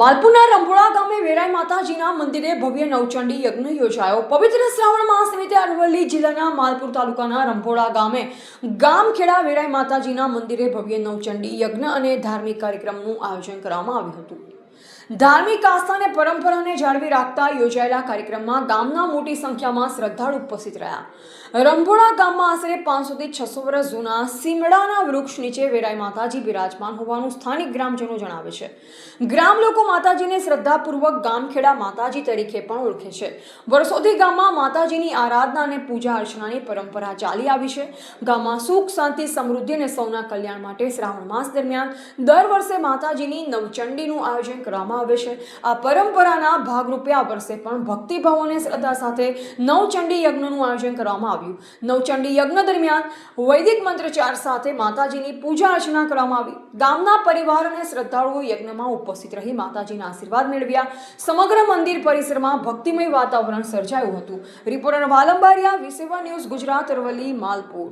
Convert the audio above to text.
માલપુરના રંભોળા ગામે વેરાઈ માતાજીના મંદિરે ભવ્ય નવચંડી યજ્ઞ યોજાયો। પવિત્ર શ્રાવણ માસ નિમિત્તે અરવલ્લી જિલ્લાના માલપુર તાલુકાના રંભોળા ગામે ગામખેડા વેરાઈ માતાજીના મંદિરે ભવ્ય નવચંડી યજ્ઞ અને ધાર્મિક કાર્યક્રમનું આયોજન કરવામાં આવ્યું હતું। ધાર્મિક આસ્થા અને પરંપરાને જાળવી રાખતા યોજાયેલા કાર્યક્રમમાં ગામના મોટી સંખ્યામાં શ્રદ્ધાળુ ઉપસ્થિત રહ્યા। રંભોળા ગામમાં આશરે 500 થી 600 વર્ષ જૂના સીમડાના વૃક્ષ નીચે વેરાઈ માતાજી બિરાજમાન હોવાનું સ્થાનિક ગ્રામજનો જણાવે છે। ગ્રામ લોકો માતાજીને શ્રદ્ધાપૂર્વક ગામખેડા માતાજી તરીકે પણ ઓળખે છે। વર્ષોથી ગામમાં માતાજીની આરાધના અને પૂજા અર્ચનાની પરંપરા ચાલી આવી છે। ગામમાં સુખ, શાંતિ, સમૃદ્ધિ અને સૌના કલ્યાણ માટે શ્રાવણ માસ દરમિયાન દર વર્ષે માતાજીની નવચંડીનું આયોજન કરવામાં આવે છે। આ પરંપરાના ભાગરૂપે આ વર્ષે પણ ભક્તિભાવ અને શ્રદ્ધા સાથે નવચંડી યજ્ઞનું આયોજન કરવામાં આવ્યું। નવચંડી યજ્ઞ દરમિયાન વૈદિક મંત્રોચ્ચાર સાથે માતાજીની પૂજા અર્ચના કરવામાં આવી। ગામના પરિવાર અને શ્રદ્ધાળુઓ યજ્ઞમાં ઉપસ્થિત રહી માતાજીના આશીર્વાદ મેળવ્યા। સમગ્ર મંદિર પરિસરમાં ભક્તિમય વાતાવરણ સર્જાયું હતું। રિપોર્ટર વાલંબારિયા, વીસીવન ન્યૂઝ ગુજરાત, અરવલ્લી, માલપુર।